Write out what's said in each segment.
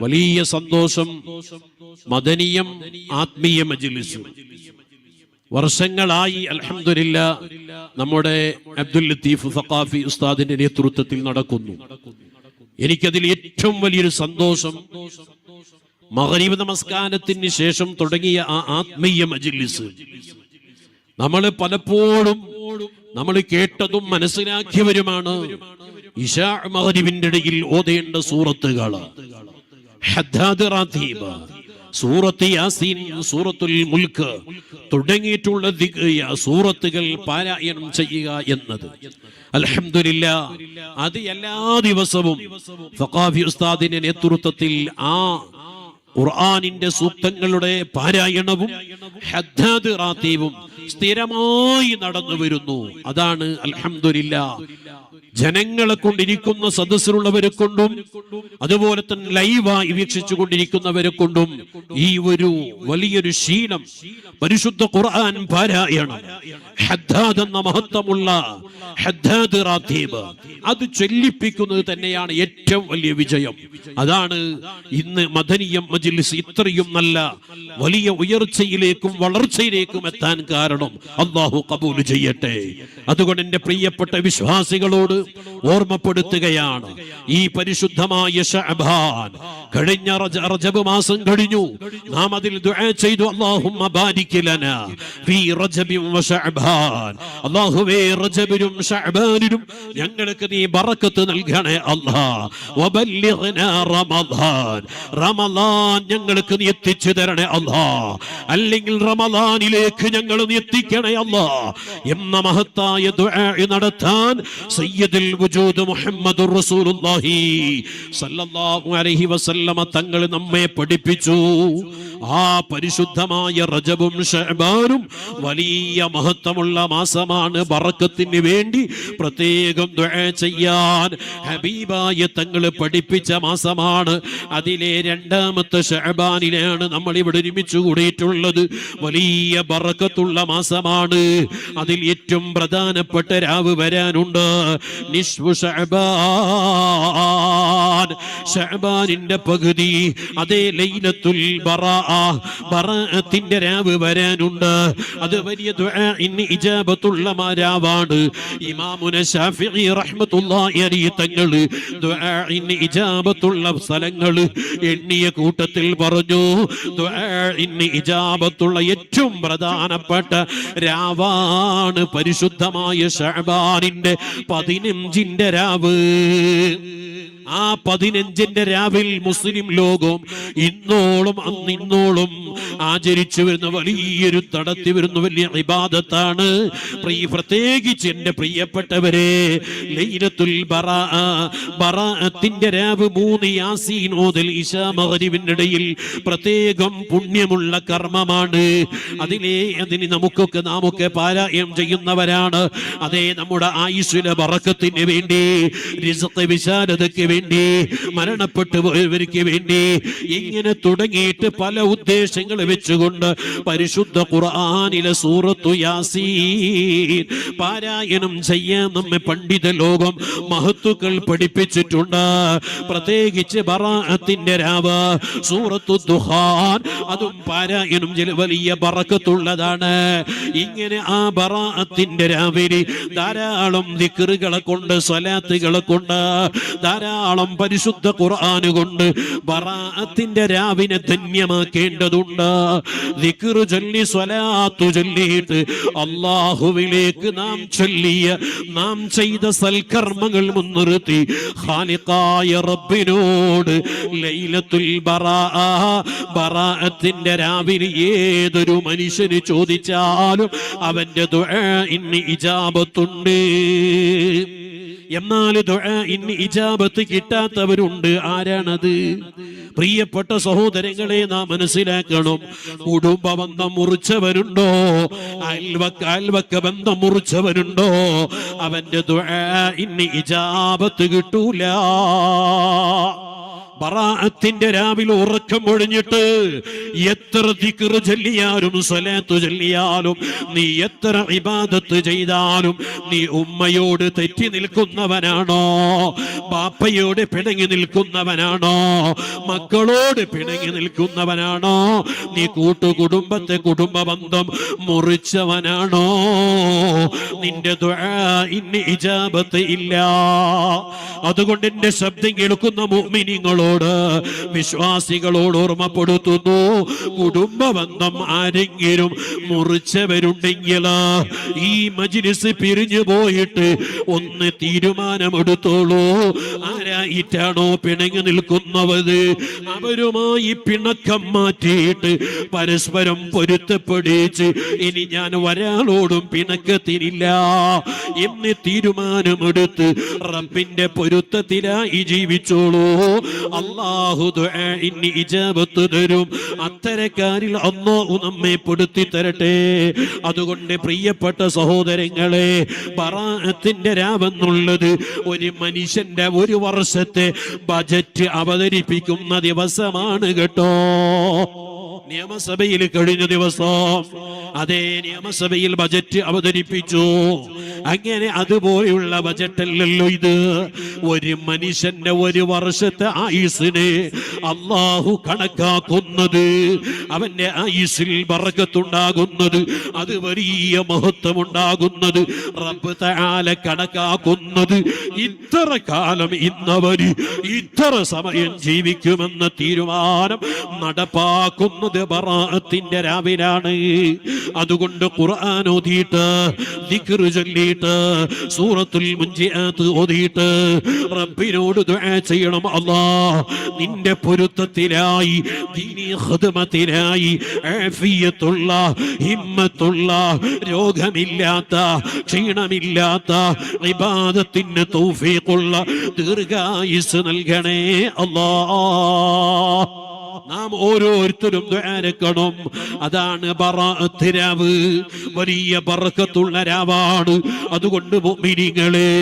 വലിയ സന്തോഷം. മദനിയം ആത്മീയ മജ്ലിസ് വർഷങ്ങളായി അൽഹംദുലില്ലാഹ് നമ്മുടെ അബ്ദുൽ ലത്തീഫ് സഖാഫി ഉസ്താദിന്റെ നേതൃത്വത്തിൽ നടക്കുന്നു. എനിക്കതിൽ ഏറ്റവും വലിയൊരു സന്തോഷം മഗ്രിബ് നമസ്കാരത്തിന് ശേഷം തുടങ്ങിയ ആ ആത്മീയ മജ്ലിസ് നമ്മൾ പലപ്പോഴും നമ്മൾ കേട്ടതും മനസ്സിലാക്കിയവരുമാണ്. ഇശാ മഗ്രിബിന്റെ ഇടയിൽ ഓതേണ്ട സൂറത്തുകൾ ഹദ്ദാദ് റാത്തീബ്, സൂറത്ത് യാസീൻ, സൂറത്തുൽ മുൽക്ക് തുടങ്ങിയിട്ടുള്ള സൂറത്തുകൾ പാരായണം ചെയ്യുക എന്നത് അൽഹംദുലില്ലാഹ് അത് എല്ലാ ദിവസവും സഖാഫി ഉസ്താദിന്റെ നേതൃത്വത്തിൽ ആ ഖുർആനിന്റെ സൂക്തങ്ങളുടെ പാരായണവും ഹദ്ദാദ് റാത്തീബും സ്ഥിരമായി നടന്നു വരുന്നു. അതാണ് അൽഹംദുലില്ലാഹ് ജനങ്ങളെ കൊണ്ടിരിക്കുന്ന സദസ്സിലുള്ളവരെ കൊണ്ടും അതുപോലെ തന്നെ ലൈവായി വീക്ഷിച്ചു കൊണ്ടിരിക്കുന്നവരെ കൊണ്ടും ഈ ഒരു വലിയൊരു ശീലം പരിശുദ്ധ ഖുർആൻ പാരായണം ഹദ്ദാദ് എന്ന മഹത്വമുള്ള ഹദ്ദാദ് റാത്തീബ് അത് ചൊല്ലിപ്പിക്കുന്നത് തന്നെയാണ് ഏറ്റവും വലിയ വിജയം. അതാണ് ഇന്ന് മദനിയം മജ്ലിസ് ഇത്രയും നല്ല വലിയ ഉയർച്ചയിലേക്കും വളർച്ചയിലേക്കും എത്താൻ കാരണം. അല്ലാഹു ഖബൂൽ ചെയ്യട്ടെ. അതുകൊണ്ട് എന്റെ പ്രിയപ്പെട്ട വിശ്വാസികളോട് ഓർമ്മപ്പെടുത്തുകയാണ്, ഈ പരിശുദ്ധമായ ശഅബാൻ കഴിഞ്ഞ റജബ് മാസം കഴിഞ്ഞു. നാം അതിൽ ദുആ ചെയ്തു, അല്ലാഹുമ്മ ബാരിക് ലനാ ഫീ റജബിൻ വ ശഅബാൻ. അല്ലാഹുവേ റജബിലും ശഅബാനിലും ഞങ്ങൾക്ക് നീ ബറക്കത്ത് നൽകണേ അല്ലാഹ്. വബല്ലിഗ്നാ റമളാൻ, റമളാൻ ഞങ്ങൾക്ക് നീ എത്തിച്ചു തരണേ അല്ലാഹ്. അല്ലെങ്കിൽ റമളാനിലേക്ക് ഞങ്ങൾ നീ എത്തിക്കണേ അല്ലാഹ് എന്ന മഹത്തായ ദുആ നടത്താൻ സയ്യിദുൽ വജൂദ് മുഹമ്മദുർ റസൂലുള്ളാഹി സല്ലല്ലാഹു അലൈഹി വസല്ലമ തങ്ങൾ നമ്മെ പഠിപ്പിച്ചു. ആ പരിശുദ്ധമായ റജബും ശഅബാനും വലിയ മഹത്വമുള്ള മാസമാണ്. ബറക്കത്തിന് വേണ്ടി പ്രത്യേകം ദുആ ചെയ്യാൻ ഹബീബായ തങ്ങൾ പഠിപ്പിച്ച മാസമാണ്. അതിലെ രണ്ടാമത്തെ ശഅബാനിലാണ് നമ്മൾ ഇവിടെ ഒരുമിച്ച് കൂടിയിട്ടുള്ളത്. വലിയ ബറക്കത്തുള്ള മാസമാണ്. അതിൽ ഏറ്റവും പ്രധാനപ്പെട്ട രാവ് വരാനുണ്ട്, നിസ്ഫു ശഅബാൻ, ശഅബാനിന്റെ പകുതി. അതേ ലൈലത്തുൽ ബറാഅത്തിന്റെ രാവ് വരാനുണ്ട്. അത് വലിയ ദുആഇന് ഇജാബത്തുള്ള രാവാണ്. ഇമാമുന ശാഫിഈ റഹ്മത്തുള്ളാഹി അലൈഹി തങ്ങൾ ദുആഇന് ഇജാബത്തുള്ള സ്ഥലങ്ങൾ എണ്ണിയ കൂട്ടത്തിൽ പറഞ്ഞു, ദുആഇന് ഇജാബത്തുള്ള ഏറ്റവും പ്രധാനപ്പെട്ട രാവാണ് പരിശുദ്ധമായ ശഅബാനിന്റെ 15ന്റെ രാവ്. ആ 15ന്റെ രാവിൽ മുസ്ലിം ലോകം ഇന്നോളം അന്നിന്നോളം ആചരിച്ചു വരുന്ന വലിയൊരു നടത്തി വരുന്ന വലിയ ഇബാദത്താണ്. പ്രത്യേകിച്ച് എന്റെ പ്രിയപ്പെട്ടവരെ, ലൈലത്തുൽ ബറാഅത്തിന്റെ രാവ് 3 യാസീൻ ഓതൽ ഇശാ മഗ്രിബിന്റെ ഇടയിൽ പ്രത്യേകം പുണ്യമുള്ള കർമ്മമാണ്. അതിന് നാമൊക്കെ പാരായണം ചെയ്യുന്നവരാണ്. അതേ നമ്മുടെ ആയുസ്സിലെ ബറക്കത്തിന് വേണ്ടി, റിസ്ഖ് വിശാലതയ്ക്ക് വേണ്ടി, മരണപ്പെട്ടു പോയവർക്ക് വേണ്ടി, ഇങ്ങനെ തുടങ്ങിയിട്ട് പല ഉദ്ദേശങ്ങൾ വെച്ചുകൊണ്ട് പരിശുദ്ധ ഖുർആനിലെ സൂറത്തു യാസീൻ പാരായണം ചെയ്യാൻ നമ്മെ പണ്ഡിത ലോകം മഹത്തുക്കൾ പഠിപ്പിച്ചിട്ടുണ്ട്. പ്രത്യേകിച്ച് ബറാഅത്തിന്റെ രാവ് സൂറത്തു ദുഖാൻ, അതും പാരായണം വലിയ ബറക്കത്തുള്ളതാണ്. ഇങ്ങനെ ആ ബറാഅത്തിന്റെ രാവിലെ ധാരാളം ദിക്റുകളെ കൊണ്ട്, സ്വലാത്തുകളെ കൊണ്ട്, ധാരാളം പരിശുദ്ധ ഖുർആൻ കൊണ്ട് ബറാഅത്തിന്റെ രാവിനെ ധന്യമാക്കേണ്ടതുണ്ട്. ദിക്ർ ചൊല്ലി സ്വലാത്തു ചൊല്ലിയിട്ട് അല്ലാഹുവിലേക്ക് നാം ചെയ്ത സൽക്കർമ്മങ്ങൾ മുൻനിർത്തി ഖാലിഖായ റബ്ബിനോട് ലൈലത്തുൽ ബറാഅത്തിന്റെ രാവിലെ ഏതൊരു മനുഷ്യന് ചോദിച്ചാലും അവന്റെ ദുആഇന് ഇജാബത്തുണ്ട്. എന്നാൽ ദുആഇന് ഇജാബത്ത് കിട്ടാത്തവരുണ്ട്. ആരാണത്? പ്രിയപ്പെട്ട സഹോദരങ്ങളെ, നാം മനസ്സിലാക്കണം. കുടുംബ ബന്ധം മുറിച്ചവരുണ്ടോ, അയൽവക്ക ബന്ധം മുറിച്ചവരുണ്ടോ, അവന്റെ ദുആഇന് ഇജാബത്ത് കിട്ടൂല. ബറാഅത്തിന്റെ രാവിലെ ഉറക്കം ഒഴിഞ്ഞിട്ട് എത്ര ദിക്ർ ചൊല്ലിയാലും സ്വലാത്ത് ചൊല്ലിയാലും നീ എത്ര ഇബാദത്ത് ചെയ്താലും നീ ഉമ്മയോട് തെറ്റി നിൽക്കുന്നവനാണോ, ബാപ്പയോട് പിണങ്ങി നിൽക്കുന്നവനാണോ, മക്കളോട് പിണങ്ങി നിൽക്കുന്നവനാണോ, നീ കൂട്ടുകുടുംബത്തെ കുടുംബ ബന്ധം മുറിച്ചവനാണോ, നിന്റെ ദുആഇന് ഇജാബത്ത് ഇല്ല. അതുകൊണ്ട് എന്റെ ശബ്ദം കേൾക്കുന്ന മുഅ്മിനീങ്ങളോട്, വിശ്വാസികളോട് ഓർമ്മപ്പെടുത്തുന്നു, കുടുംബ ബന്ധം ആരെങ്കിലും മുറിച്ചവരുണ്ടെങ്കിൽ ഈ മജ്ലിസ് പിരിഞ്ഞു പോയിട്ട് ഒന്ന് തീരുമാനമെടുത്തോളൂ. ആരായിട്ടാണോ പിണങ്ങി നിൽക്കുന്നവര് അവരുമായി പിണക്കം മാറ്റിയിട്ട് പരസ്പരം പൊരുത്തപ്പെടിച്ച് ഇനി ഞാൻ ഒരാളോടും പിണക്കത്തിനില്ല എന്ന് തീരുമാനമെടുത്ത് റബ്ബിന്റെ പൊരുത്തത്തിലായി ജീവിച്ചോളൂ. അല്ലാഹു ദുആഇന് ഇജാബത്ത് തരും. അത്തരക്കാരിൽ അല്ലാഹു നമ്മെ പെടുത്തി തരട്ടെ. അതുകൊണ്ട് പ്രിയപ്പെട്ട സഹോദരങ്ങളെ, ബറാഅത്തിന്റെ രാവെന്നുള്ളത് ഒരു മനുഷ്യന്റെ ഒരു വർഷത്തെ ബജറ്റ് അവതരിപ്പിക്കുന്ന ദിവസമാണ് കേട്ടോ. നിയമസഭയിൽ കഴിഞ്ഞ ദിവസം അതേ നിയമസഭയിൽ ബജറ്റ് അവതരിപ്പിച്ചു. അങ്ങനെ അതുപോലെയുള്ള ബജറ്റല്ലല്ലോ ഇത്. ഒരു മനുഷ്യന്റെ ഒരു വർഷത്തെ ആയുസ്സിനെ അല്ലാഹു കണക്കാക്കുന്നത്, അവന്റെ ആയുസ്സിൽ ബറക്കത്തുണ്ടാകുന്നത്, അത് വലിയ മഹത്വം ഉണ്ടാകുന്നത് റബ്ബ് തആല കണക്കാക്കുന്നത് ഇത്ര കാലം ഇന്നവര് ഇത്ര സമയം ജീവിക്കുമെന്ന തീരുമാനം നടപ്പാക്കുന്നത് ബറാഅത്തിന്റെ രാവിലാണ്. അതുകൊണ്ട് ഖുർആൻ ഓതിയിട്ട് ദിക്ർ ചൊല്ലിയിട്ട് സൂറത്തുൽ മുൻജിആത്ത് ഓതിയിട്ട് റബ്ബിനോട് ദുആ ചെയ്യണം. അല്ലാഹ് നിന്റെ പൊരുത്തത്തിലായി, ദീനി ഖിദ്മത്തിലായി, ആഫിയത്തുള്ള, ഹിമ്മത്തുള്ള, രോഗമില്ലാത്ത, ക്ഷീണമില്ലാത്ത ഇബാദത്തിന് തൗഫീഖുള്ള ദീർഘായുസ് നൽകണേ അല്ലാഹ്. നാം ഓരോരുത്തരും ദുആരക്കണം. അതാണ് ബറാഅത്ത് രാവ്, വലിയ ബറക്കത്തുള്ള രാവാണ്. അതുകൊണ്ട് മുഅ്മിനീങ്ങളെ,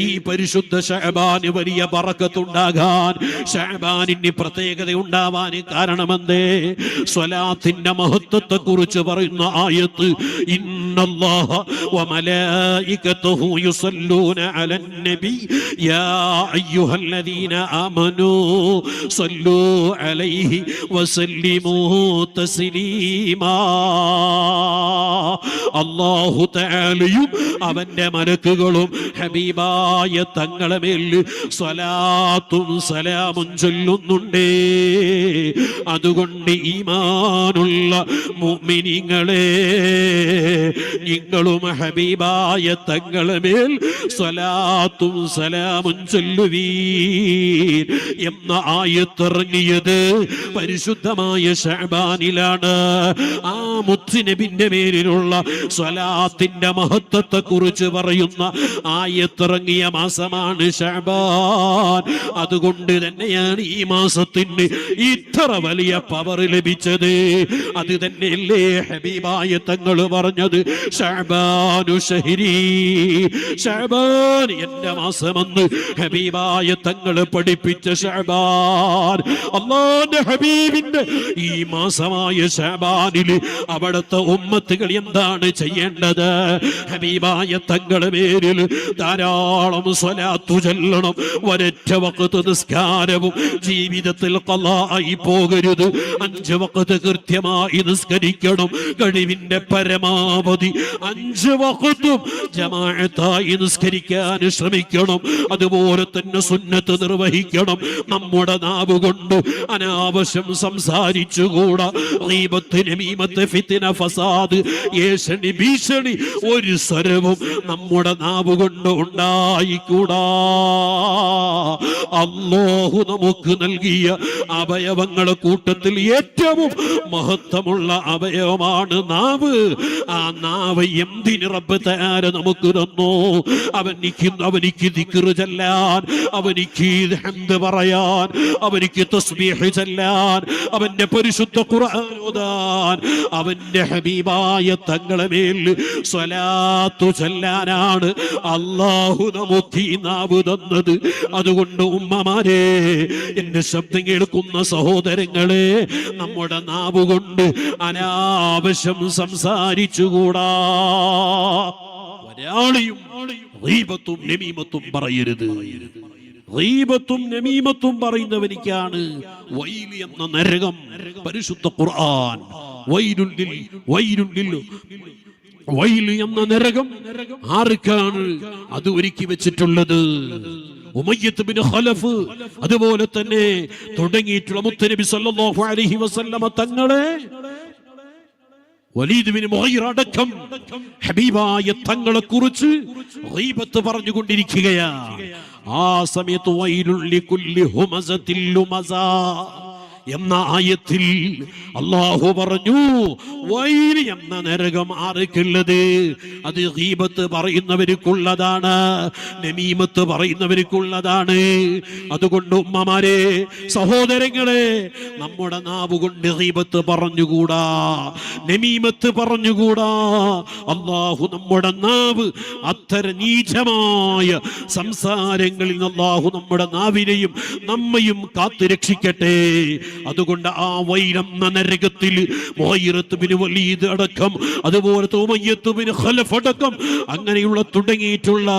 ഈ പരിശുദ്ധ ശഅബാന് വലിയ ബറക്കത്തുണ്ടാകാൻ, ശഅബാനിന് പ്രത്യേകത ഉണ്ടാവാൻ കാരണമെന്തേ? സ്വലാത്തിന്റെ മഹത്വത്തെ കുറിച്ച് പറയുന്ന ആയത്ത്, ഇന്നല്ലാഹ വമലായികതുഹു യുസല്ലൂന അലൻ നബി യാ അയ്യുഹല്ലദീന ആമനൂ സല്ലൂ അലൈഹി വസല്ലിമൂ തസ്ലീമാ. അല്ലാഹു തആലയും അവന്റെ മലക്കുകളും ഹബീബായ തങ്ങളെ മേൽ സ്വലാത്തും സലാമും ചൊല്ലുന്നുണ്ട്. അതുകൊണ്ട് ഈമാനുള്ള മുഅ്മിനീങ്ങളെ, നിങ്ങളും ഹബീബായ തങ്ങളെ മേൽ സ്വലാത്തും സലാമും ചൊല്ലുവീൻ എന്ന ആയത്തിറങ്ങിയത് പരിശുദ്ധമായ ശഅബാനിലാണ്. ആ മുത്തുനബിന്റെ പേരിലുള്ള സ്വലാത്തിന്റെ മഹത്വത്തെ കുറിച്ച് പറയുന്ന ആയത്തിറങ്ങിയ മാസമാണ് ശഅബാൻ. അതുകൊണ്ട് തന്നെയാണ് ഈ മാസത്തിന് ഇത്ര വലിയ പവർ ലഭിച്ചത്. അത് തന്നെയല്ലേ ഹബീബായ തങ്ങൾ പറഞ്ഞത്, ശഅബാനു ശഹരി, ശഅബാൻ എന്റെ മാസമെന്ന് ഹബീബായ തങ്ങൾ പഠിപ്പിച്ച ശഅബാൻ. അല്ലാഹുവിന്റെ ഹബീബിന്റെ ഈ മാസമായ ശഅബാനിൽ അവിടുത്തെ ഉമ്മത്തുകൾ എന്താണ് ചെയ്യേണ്ടത്? ഹബീബായ തങ്ങളുടെ പേരിൽ ധാരാളം സ്വലാത്തു ചൊല്ലണം. ഒരൊറ്റ വഖ്ത് നിസ്കാരവും ജീവിതത്തിൽ ഖളായി പോകരുത്. 5 വഖ്ത് കൃത്യമായി നിസ്കരിക്കണം. കഴിവിന്റെ പരമാവധി 5 വഖ്തും ജമാഅത്തായി നിസ്കരിക്കാൻ ശ്രമിക്കണം. അതുപോലെ തന്നെ സുന്നത്ത് നിർവഹിക്കണം. നമ്മുടെ നാവ് കൊണ്ട് അനാവശ്യം സംസാരിച്ചുകൂടാ. ഗീബത്ത്, നമീമത്ത്, ഫിത്ന, ഫസാദ്, ഏഷണി, ഭീഷണി ഒരു സ്വരവും നമ്മുടെ നാവ് കൊണ്ട് ഉണ്ടായിക്കൂടാ. അല്ലാഹു നമുക്ക് നൽകിയ അവയവങ്ങളുടെ കൂട്ടത്തിൽ ഏറ്റവും മഹത്വമുള്ള അവയവമാണ് നാവ്. ആ നാവ് എന്തിന് റബ്ബ് തആല നമുക്ക് തന്നു? അവനിക്ക് ദിക്ർ ചൊല്ലാൻ, അവനിക്ക് ഹംദ് പറയാൻ, അവനിക്ക് തസ്ബീഹ് ചൊല്ലാൻ, ഓതാൻ, അവന്റെ പരിശുദ്ധ ഖുർആൻ ഓതാൻ, അവന്റെ ഹബീബായ തങ്ങളെ മേൽ സ്വലാത്തു ചൊല്ലാനാണ് അല്ലാഹു നമുക്ക് ഈ നാവ് തന്നത്. അതുകൊണ്ട് ഉമ്മമാരെ, എന്റെ ശബ്ദം കേൾക്കുന്ന സഹോദരങ്ങളെ, നമ്മുടെ നാവ് കൊണ്ട് അനാവശ്യം സംസാരിച്ചുകൂടാ. ഒരാളെയും ഗീബത്തും നമീമത്തും പറയരുത്. ഗീബത്തും നമീമത്തും പറയുന്നവനിക്കാണ് വൈൽ എന്ന നരകം. പരിശുദ്ധ ഖുർആൻ വൈൽ എന്ന നരകം ആർക്കാണ് അത് ഒരുക്കി വെച്ചിട്ടുള്ളത്? ഉമയ്യത്ത് ബിൻ ഖലഫ്, അതുപോലെ തന്നെ തുടങ്ങിയിട്ടുള്ള മുത്തനബി സല്ലല്ലാഹു അലൈഹി വസല്ലമ തങ്ങളെ, വലീദ് ബിൻ മുഗീറ അടക്കം ഹബീബായ തങ്ങളെ കുറിച്ച് ഗീബത്ത് പറഞ്ഞുകൊണ്ടിരിക്കുകയാ. ആ സമയത്ത് വൈലുൽ ലികുല്ലി ഹുമസത്തിൽ ലുമസാ എന്ന ആയത്തിൽ അല്ലാഹു പറഞ്ഞു, വൈൽ എന്ന നരകം ആർക്കുള്ളത്? അത് ഗീബത്ത് പറയുന്നവർക്കുള്ളതാണ്, നമീമത്ത് പറയുന്നവർക്കുള്ളതാണ്. അതുകൊണ്ട് ഉമ്മമാരെ, സഹോദരങ്ങളെ, നമ്മുടെ നാവ് കൊണ്ട് ഗീബത്ത് പറഞ്ഞുകൂടാ, നമീമത്ത് പറഞ്ഞുകൂടാ. അല്ലാഹു നമ്മുടെ നാവ് അത്തരം നീചമായ സംസാരങ്ങളിൽ നിന്ന് അല്ലാഹു നമ്മുടെ നാവിനെയും നമ്മയും കാത്തുരക്ഷിക്കട്ടെ. അതുകൊണ്ട് ആ വൈലെന്ന നരകത്തിൽ മുഗീറത്ത് ബിൻ വലീദ് അടക്കം, അതുപോലെ ഉമയ്യത്ത് ബിൻ ഖലഫ് അടക്കം, അങ്ങനെയുള്ള തുടങ്ങിയിട്ടുള്ള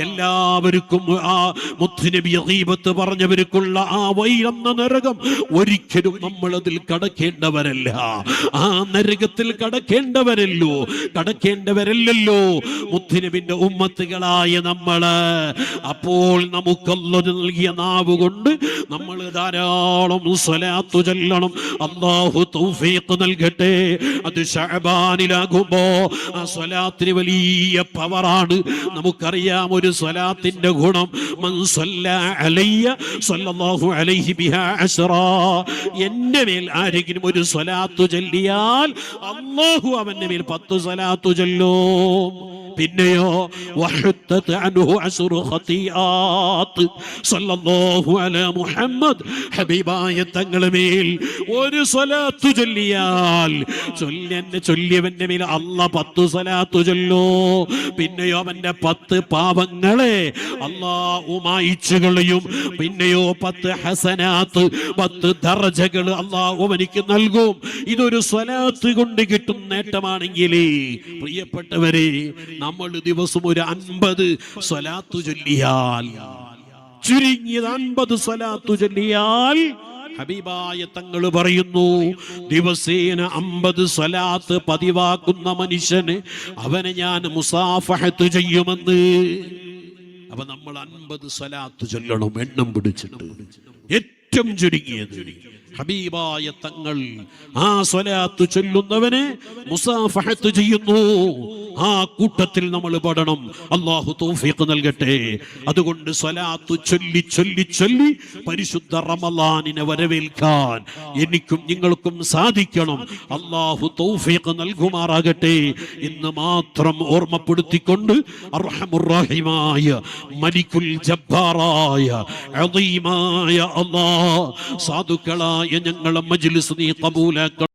എല്ലാവർക്കും ആ മുത്തുനബി ഗീബത്ത് പറഞ്ഞവർക്കുള്ള ആ വൈലെന്ന നരകം ഒരിക്കലും നമ്മൾ അതിൽ കടക്കേണ്ടവരല്ല. ആ നരകത്തിൽ കടക്കേണ്ടവരല്ലോ മുത്തുനബിന്റെ ഉമ്മത്തുകളായ നമ്മള്. അപ്പോൾ നമുക്കല്ലാഹു നൽകിയ നാവ് കൊണ്ട് നമ്മൾ ധാരാളം സ്വലാത്തു ചൊല്ലണം. അല്ലാഹു തൗഫീഖ് നൽകട്ടെ. അത് ശഅബാനിലാകുമ്പോ ആ സ്വലാത്തിന് വലിയ പവറാണ്. നമുക്കറിയാം ഒരു സ്വലാത്തിന്റെ ഗുണം. മൻ സല്ല അലയ്യ സല്ലല്ലാഹു അലൈഹി ബിഹാ അശ്റാ. എന്റെ മേൽ ആരെങ്കിലും ഒരു സ്വലാത്തു ചൊല്ലിയാൽ അല്ലാഹു അവന്റെ മേൽ 10 സ്വലാത്തു ചൊല്ലും. പിന്നെയോ വഹത്തത് അൻഹു അശ്റു ഖതിയാത്ത്. സല്ലല്ലാഹു അലാ മുഹമ്മദ്, ഹബീബായ തങ്ങളുടെ മേൽ ഒരു സ്വലാത്തു ചൊല്ലിയാൽ ചൊല്ലിയവന്റെ മേൽ അല്ലാഹ് 10 സ്വലാത്തു ചൊല്ലോ. പിന്നെയോ അവന്റെ 10 പാപങ്ങളെ അല്ലാഹു മായിച്ചു കളയും. പിന്നെയോ 10 ഹസനാത്ത്, 10 ദർജകൾ അല്ലാഹു അവനിക്ക് നൽകും. ഇതൊരു സ്വലാത്ത് കൊണ്ട് കിട്ടുന്ന നേട്ടമാണെങ്കിൽ പ്രിയപ്പെട്ടവരെ, നമ്മൾ ദിവസം ഒരു 50 സ്വലാത്തു ചൊല്ലിയാൽ, ചുരുങ്ങിയത് 50 സ്വലാത്തു ചൊല്ലിയാൽ, ഹബീബായ തങ്ങൾ പറയുന്നു, ദിവസേന 50 സ്വലാത്ത് പതിവാക്കുന്ന മനുഷ്യന് അവനെ ഞാൻ മുസാഫഹത്ത് ചെയ്യുമെന്ന്. അപ്പൊ നമ്മൾ 50 സ്വലാത്ത് ചൊല്ലണം, എണ്ണം പിടിച്ചിട്ട്. ഏറ്റവും ചുരുങ്ങിയത് ഹബീബായ തങ്ങൾ ആ സ്വലാത്ത് ചൊല്ലുന്നവനെ മുസാഫഹത്ത് ചെയ്യുന്നു. ആ കൂട്ടത്തിൽ നമ്മൾ പെടണം. അല്ലാഹു തൗഫീഖ് നൽകട്ടെ. അതുകൊണ്ട് സ്വലാത്ത് ചൊല്ലി പരിശുദ്ധ റമളാനിനെ വരവേൽക്കാൻ എനിക്കും നിങ്ങൾക്കും സാധിക്കണം. അല്ലാഹു തൗഫീഖ് നൽകുമാറാകട്ടെ. ഇന്ന് മാത്രം ഓർമ്മപ്പെടുത്തിക്കൊണ്ട് അർഹമുർ റഹീമായ മലിക്കുൽ ജബ്ബാറായ അദീമായ അല്ലാഹ്, സാധുക്കളായ ഞങ്ങളെ മജ്ലിസ് നീ ഖബൂലാക്കണം.